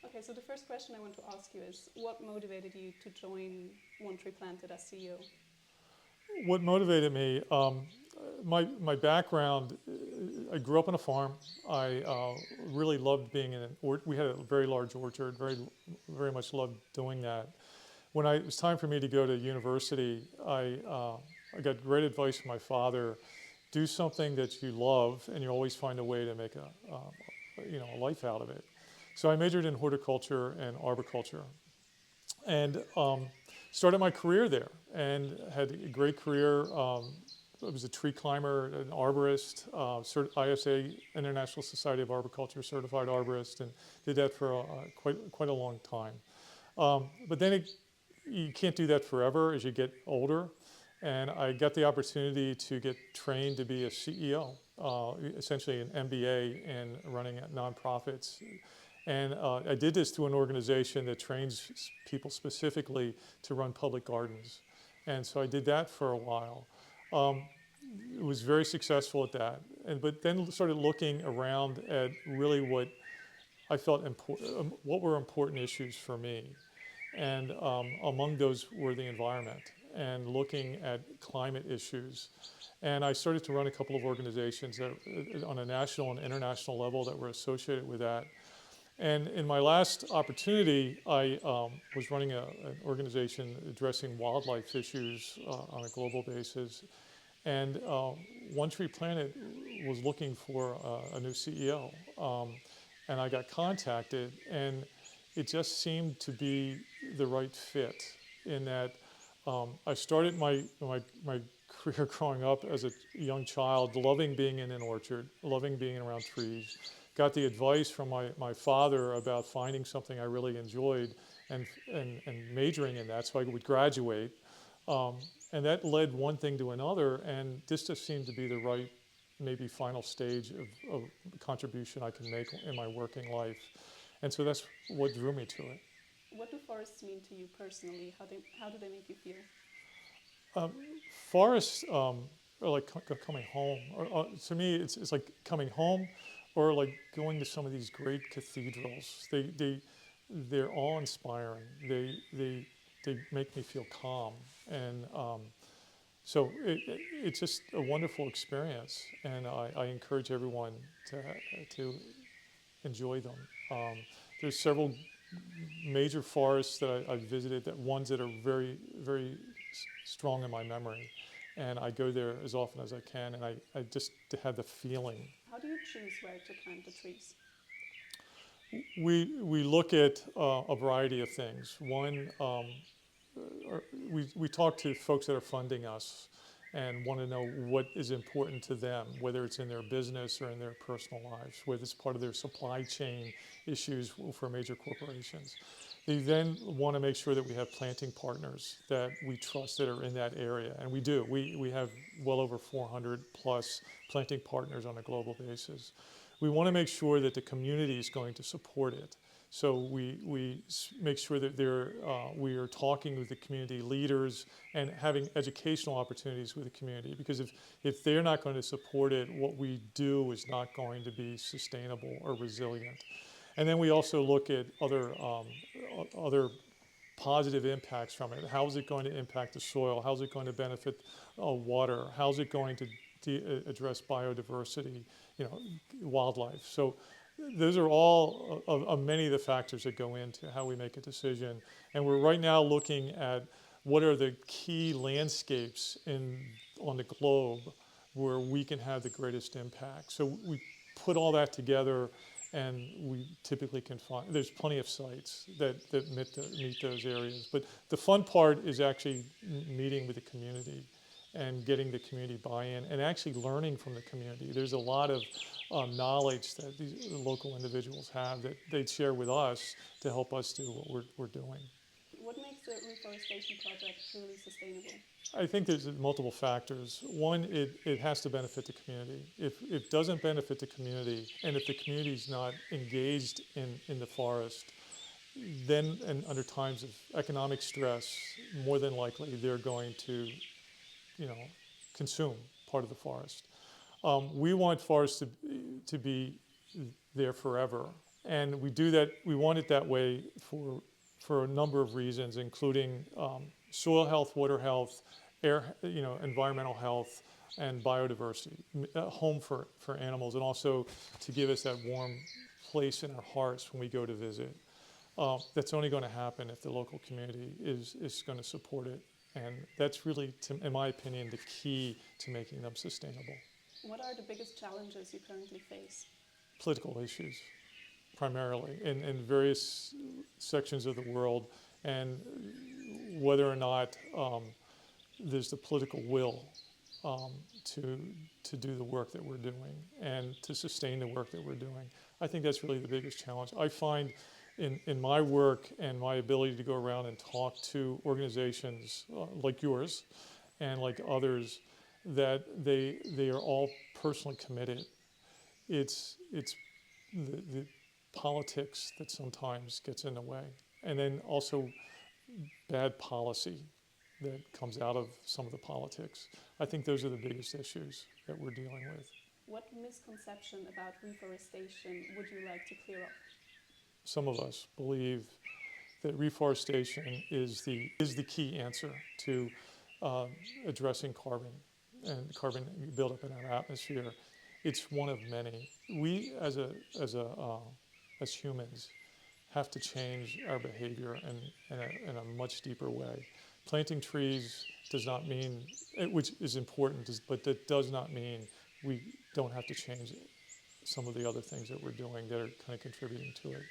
Okay, so the first question I want to ask you is, what motivated you to join One Tree Planted as CEO? What motivated me, my background, I grew up on a farm. I really loved being in an orchard. We had a very large orchard, very much loved doing that. When it was time for me to go to university, I got great advice from my father: do something that you love, and you always find a way to make a life out of it. So I majored in horticulture and arboriculture, and started my career there, and had a great career. I was a tree climber, an arborist, ISA, International Society of Arboriculture certified arborist, and did that for quite a long time. But then you can't do that forever as you get older. And I got the opportunity to get trained to be a CEO, essentially an MBA in running nonprofits. And I did this through an organization that trains people specifically to run public gardens. And so I did that for a while. Was very successful at that. But then started looking around at really what I felt important, what were important issues for me. And among those were the environment and looking at climate issues. And I started to run a couple of organizations that, on a national and international level, that were associated with that. And in my last opportunity, I was running an organization addressing wildlife issues on a global basis. And One Tree Planet was looking for a new CEO. And I got contacted, and it just seemed to be the right fit in that I started my career growing up as a young child, loving being in an orchard, loving being around trees. Got the advice from my father about finding something I really enjoyed and majoring in that so I would graduate. And that led one thing to another, and this just seemed to be the right, maybe final stage of contribution I can make in my working life. And so that's what drew me to it. What do forests mean to you personally? How do they make you feel? Forests are like coming home. To me, it's like coming home, or like going to some of these great cathedrals. They're awe-inspiring. They make me feel calm, and so it's just a wonderful experience. And I encourage everyone to enjoy them. There's several major forests that I've visited, ones that are very strong in my memory. And I go there as often as I can, and I just to have the feeling. How do you choose where to plant the trees? We look at a variety of things. One, we talk to folks that are funding us and want to know what is important to them, whether it's in their business or in their personal lives, whether it's part of their supply chain issues for major corporations. They then want to make sure that we have planting partners that we trust that are in that area, and we do. We have well over 400 plus planting partners on a global basis. We want to make sure that the community is going to support it. So we make sure that we are talking with the community leaders and having educational opportunities with the community. Because if they're not going to support it, what we do is not going to be sustainable or resilient. And then we also look at other positive impacts from it. How is it going to impact the soil? How is it going to benefit water? How is it going to address biodiversity, wildlife? So those are all of many of the factors that go into how we make a decision. And we're right now looking at what are the key landscapes on the globe where we can have the greatest impact. So we put all that together, and we typically can find, there's plenty of sites that meet those areas. But the fun part is actually meeting with the community and getting the community buy-in and actually learning from the community. There's a lot of knowledge that these local individuals have that they'd share with us to help us do what we're doing. What makes the reforestation project truly sustainable? I think there's multiple factors. One, it has to benefit the community. If it doesn't benefit the community, and if the community is not engaged in the forest, then and under times of economic stress, more than likely they're going to, consume part of the forest. We want forests to be there forever, And we do that, we want it that way for a number of reasons, including soil health, water health, air, environmental health, and biodiversity, a home for animals, and also to give us that warm place in our hearts when we go to visit. That's only going to happen if the local community is going to support it. And that's really, in my opinion, the key to making them sustainable. What are the biggest challenges you currently face? Political issues, primarily, in various sections of the world, and whether or not there's the political will to do the work that we're doing and to sustain the work that we're doing. I think that's really the biggest challenge. I find in my work and my ability to go around and talk to organizations like yours and like others, that they are all personally committed. It's the politics that sometimes gets in the way, and then also bad policy that comes out of some of the politics. I think those are the biggest issues that we're dealing with. What misconception about reforestation would you like to clear up? Some of us believe that reforestation is the key answer to addressing carbon and carbon buildup in our atmosphere. It's one of many. We as humans have to change our behavior in a much deeper way. Planting trees does not mean, which is important, but that does not mean we don't have to change some of the other things that we're doing that are kind of contributing to it.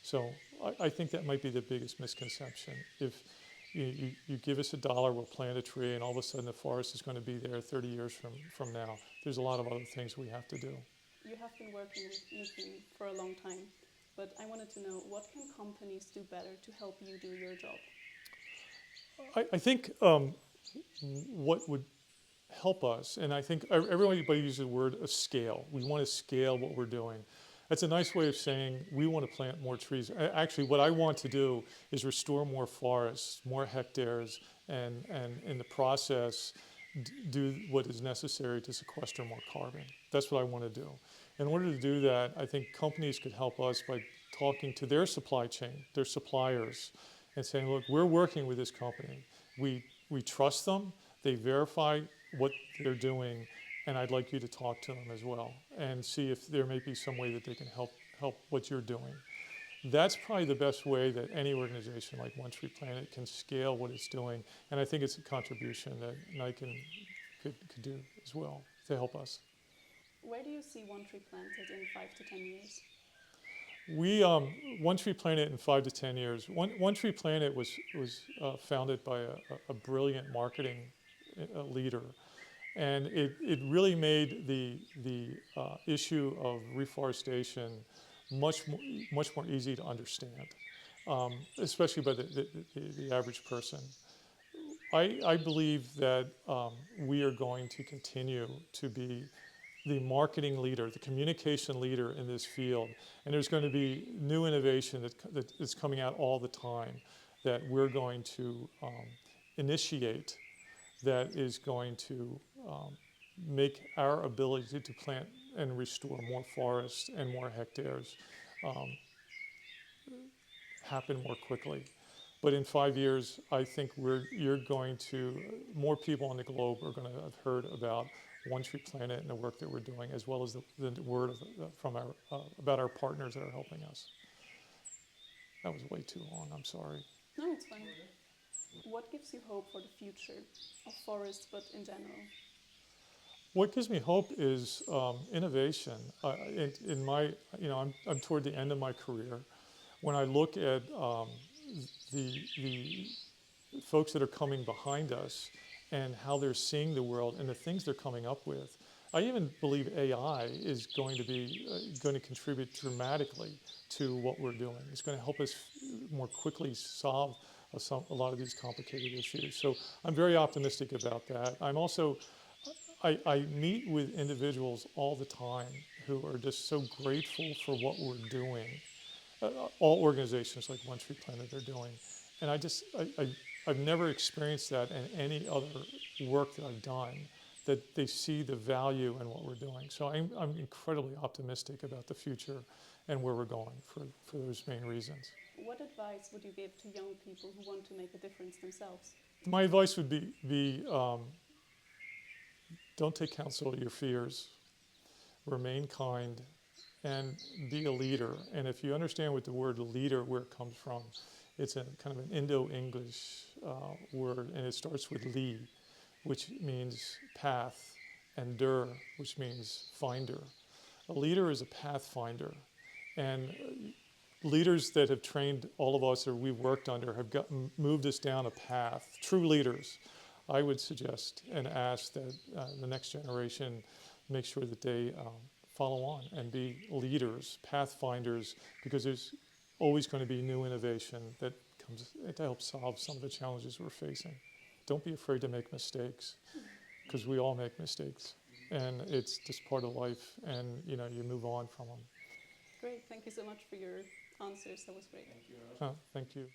So I think that might be the biggest misconception. If you give us $1, we'll plant a tree, and all of a sudden the forest is going to be there 30 years from now. There's a lot of other things we have to do. You have been working with mussten for a long time, but I wanted to know, what can companies do better to help you do your job? I think what would help us, and I think everybody uses the word of scale. We want to scale what we're doing. That's a nice way of saying we want to plant more trees. Actually, what I want to do is restore more forests, more hectares, and in the process, do what is necessary to sequester more carbon. That's what I want to do. In order to do that, I think companies could help us by talking to their supply chain, their suppliers, and saying, look, we're working with this company. We trust them. They verify what they're doing, and I'd like you to talk to them as well and see if there may be some way that they can help what you're doing. That's probably the best way that any organization like One Tree Planted can scale what it's doing, and I think it's a contribution that Niken could do as well to help us. Where do you see One Tree Planted in 5 to 10 years? One Tree Planted in 5 to 10 years. One Tree Planted was founded by a brilliant marketing leader, and it really made the issue of reforestation much more easy to understand, especially by the average person. I believe that we are going to continue to be the marketing leader, the communication leader in this field, and there's going to be new innovation that is coming out all the time that we're going to initiate, that is going to make our ability to plant and restore more forests and more hectares happen more quickly. But in 5 years, I think more people on the globe are going to have heard about One Tree Planted and the work that we're doing, as well as the word about our partners that are helping us. That was way too long, I'm sorry. No, it's fine. What gives you hope for the future of forests, but in general? What gives me hope is innovation. I'm toward the end of my career. When I look at the folks that are coming behind us and how they're seeing the world and the things they're coming up with, I even believe AI is going to contribute dramatically to what we're doing. It's going to help us more quickly solve a lot of these complicated issues. So I'm very optimistic about that. I meet with individuals all the time who are just so grateful for what we're doing. All organizations like One Tree Planted are doing. And I've never experienced that in any other work that I've done, that they see the value in what we're doing. So I'm incredibly optimistic about the future and where we're going for those main reasons. What advice would you give to young people who want to make a difference themselves? My advice would be don't take counsel of your fears, remain kind, and be a leader. And if you understand what the word leader, where it comes from, it's a kind of an Indo-English word, and it starts with li, which means path, and der, which means finder. A leader is a pathfinder, and leaders that have trained all of us or we've worked under have moved us down a path. True leaders, I would suggest and ask that the next generation make sure that they follow on and be leaders, pathfinders, because there's always going to be new innovation that comes to help solve some of the challenges we're facing. Don't be afraid to make mistakes, because we all make mistakes, and it's just part of life, and you move on from them. Great, thank you so much for your answers. That was great. Thank you.